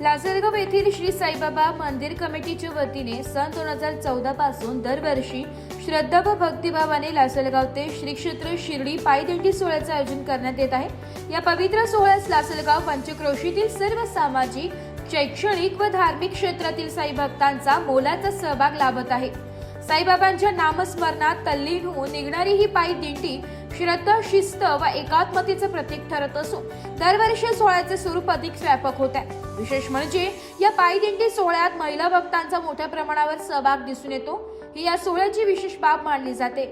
लासलगाव येथील श्री साईबाबा मंदिर कमिटीच्या वतीने सन 2014 पासून दरवर्षी श्रद्धा व भक्तिभावाने लासलगाव ते श्री क्षेत्र शिर्डी पायदिंडी सोहळ्याचे आयोजन करण्यात येत आहे। या पवित्र सोहळ्यास लासलगाव पंचक्रोशीतील सर्व सामाजिक, शैक्षणिक व धार्मिक क्षेत्रातील साई भक्तांचा मोलाचा सहभाग लाभत आहे। साईबाबांच्या नामस्मरणात तल्लीन होऊन निघणारी ही पायी दिंडी श्रद्धा, शिस्त व एकात्मतेचे प्रतीक ठरत असून दरवर्षी सोहळ्याचे स्वरूप अधिक व्यापक होत आहे। विशेष म्हणजे या पायी दिंडी सोहळ्यात महिला भक्तांचा मोठ्या प्रमाणावर सहभाग दिसून येतो। ही या सोहळ्याची विशेष बाब मानली जाते।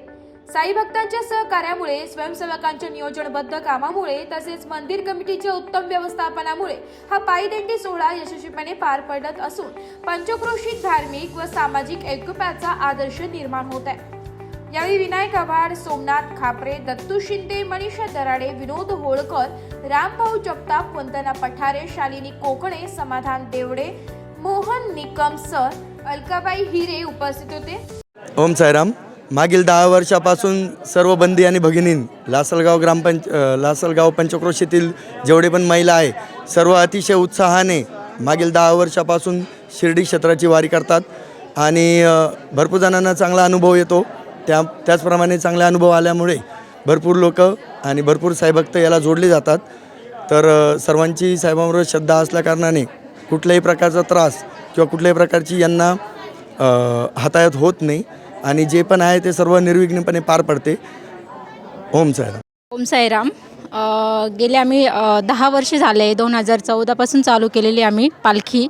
साई भक्तांच्या सहकार्यामुळे, स्वयंसेवकांच्या नियोजनबद्ध कामामुळे तसेच मंदिर कमिटीच्या उत्तम व्यवस्थापनामुळे हा पायी दिंडी सोहळा यशस्वीपणे पार पडत असून पंचक्रोशीत धार्मिक व सामाजिक ऐक्याचा आदर्श निर्माण होत आहे। यावेळी विनायक आव्हाड, सोमनाथ खापरे, दत्तू शिंदे, मनीषा दराडे, विनोद होळकर, रामभाऊ जगताप, वंदना पठारे, शालिनी कोकणे, समाधान देवडे, मोहन निकम सर, अलकाबाई हिरे उपस्थित होते। ओम साईराम। मागील 10 वर्षापासून सर्व बंदी आणि भगिनीं लासलगाव पंचक्रोशीतील जेवढे पण महिला आहे सर्व अतिशय उत्साहाने मागील 10 वर्षापासून शिर्डी क्षेत्राची वारी करतात आणि भरपूर जणांना चांगला अनुभव येतो। त्याचप्रमाणे चांगला अनुभव आल्यामुळे भरपूर लोक आणि भरपूर साईभक्त याला जोडले जातात। तर सर्वांची साईबाबांवर श्रद्धा असल्याकारणाने कुठल्याही प्रकारचा त्रास किंवा कुठल्याही प्रकारची यांना हाताळत होत नाही आणि जे पण आहे ते सर्व निर्विघ्नपणे पार पडते। ओम साईराम। ओम साईराम। गेले आम्ही 10 वर्षे झाले, 2014 पासून चालू केलेली आम्ही पालखी।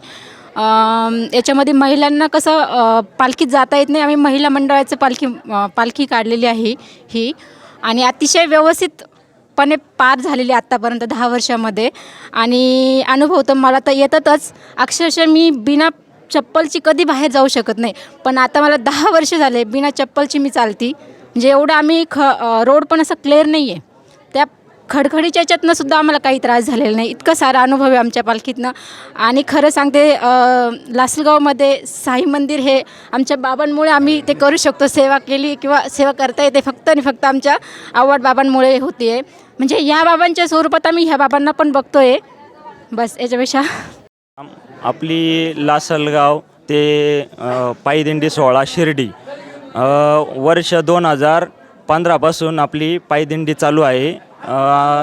याच्यामध्ये महिलांना कसं पालखीत जाता येत नाही, आम्ही महिला मंडळाचं पालखी काढलेली आहे ही आणि अतिशय व्यवस्थितपणे पार झालेली आत्तापर्यंत 10 वर्षामध्ये। आणि अनुभव तर मला तर येतातच, अक्षरशः मी बिना चप्पलची कधी बाहेर जाऊ शकत नाही, पण आता मला 10 वर्ष झाले बिना चप्पलची मी चालती। म्हणजे एवढं आम्ही रोड पण असं क्लिअर नाही आहे, त्या खडखडीच्या याच्यातनं सुद्धा आम्हाला काही त्रास झालेला नाही। इतका सारा अनुभव आहे आमच्या पालखीतनं। आणि खरं सांगते, लासलगावमध्ये साई मंदिर हे आमच्या बाबांमुळे आम्ही ते करू शकतो, सेवा केली किंवा सेवा करता येते फक्त आणि फक्त आमच्या आव्हाड बाबांमुळे होती आहे। म्हणजे ह्या बाबांच्या स्वरूपात आम्ही ह्या बाबांना पण बघतो आहे, बस याच्यापेक्षा। आपली लासलगाव ते पायदिंडी सोहळा शिर्डी वर्ष 2015 पासून आपली पायदिंडी चालू आहे।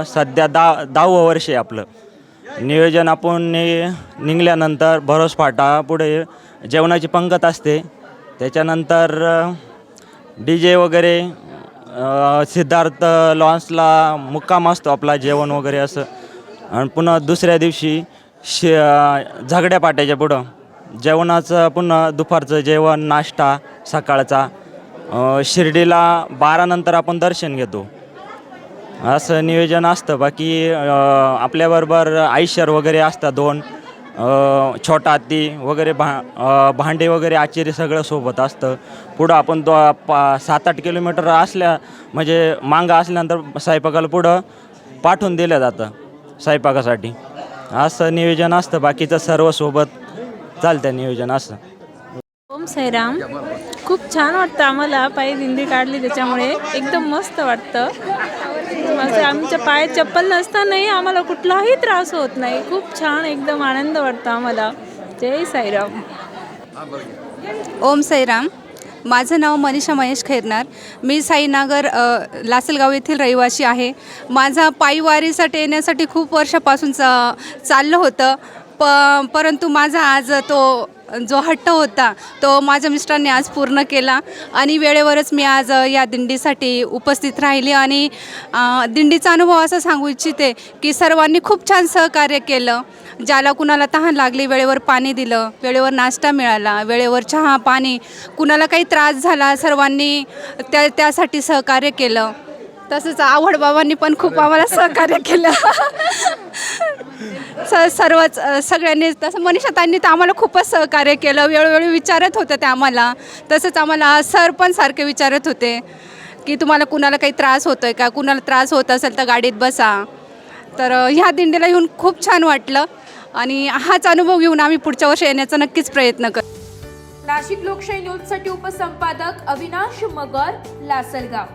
सध्या 10वं वर्ष आहे आपलं। नियोजन आपण निघाल्यानंतर भरोस फाटा पुढे जेवणाची पंगत असते, त्याच्यानंतर DJ वगैरे, सिद्धार्थ लॉन्सला मुक्काम असतो आपला, जेवण वगैरे असं। आणि पुन्हा दुसऱ्या दिवशी झगड्या पाट्याच्या पुढं जेवणाचं, पुन्हा दुपारचं जेवण, नाश्ता सकाळचा। शिर्डीला 12 नंतर आपण दर्शन घेतो, असं नियोजन असतं। बाकी आपल्याबरोबर आईशर वगैरे असतात 2, छोटा हत्ती वगैरे, भांडे वगैरे, आचारी सगळं सोबत असतं। पुढं आपण 7-8 किलोमीटर असल्या म्हणजे मांगा असल्यानंतर स्वयंपाकाला पुढं पाठवून दिलं जातं स्वयंपाकासाठी, असं नियोजन असतं। बाकीचं सर्व सोबत चालतं नियोजन असं। ओम साईराम। खूप छान वाटतं आम्हाला, पायी दिंडी काढली त्याच्यामुळे एकदम मस्त वाटतं। असं आमच्या पायात चप्पल नसतानाही आम्हाला कुठलाही त्रास होत नाही, खूप छान एकदम आनंद वाटतो आम्हाला। जय साईराम। ओम साईराम। माझं नाव मनीषा महेश खैरनार। मी साईनगर लासलगाव येथील रहिवासी आहे। माझा पायी वारीसाठी येण्यासाठी खूप वर्षापासून चाललं होतं, परंतु माझा आज जो हट्ट होता तो माझ्या मिस्टरांनी आज पूर्ण केला आणि वेळेवरच मी आज या दिंडीसाठी उपस्थित राहिली। आणि दिंडीचा अनुभव असा सांगू इच्छिते की सर्वांनी खूप छान सहकार्य केलं। ज्याला कुणाला तहान लागली वेळेवर पाणी दिलं, वेळेवर नाश्ता मिळाला, वेळेवर चहा पाणी, कुणाला काही त्रास झाला सर्वांनी त्यासाठी सहकार्य केलं। तसंच आव्हाड बाबांनी पण खूप आम्हाला सहकार्य केलं। सगळ्यांनी, तसं मनीषाताईंनी तर आम्हाला खूपच सहकार्य केलं, वेळोवेळी विचारत होतं ते आम्हाला। तसंच आम्हाला सर पण सारखे विचारत होते की तुम्हाला कुणाला काही त्रास होतो आहे का, कुणाला त्रास होत असेल तर गाडीत बसा। तर ह्या दिंडीला येऊन खूप छान वाटलं आणि हाच अनुभव घेऊन आम्ही पुढच्या वर्षी येण्याचा नक्कीच प्रयत्न करू। नाशिक लोकशाही न्यूजसाठी उपसंपादक अविनाश मगर, लासलगाव।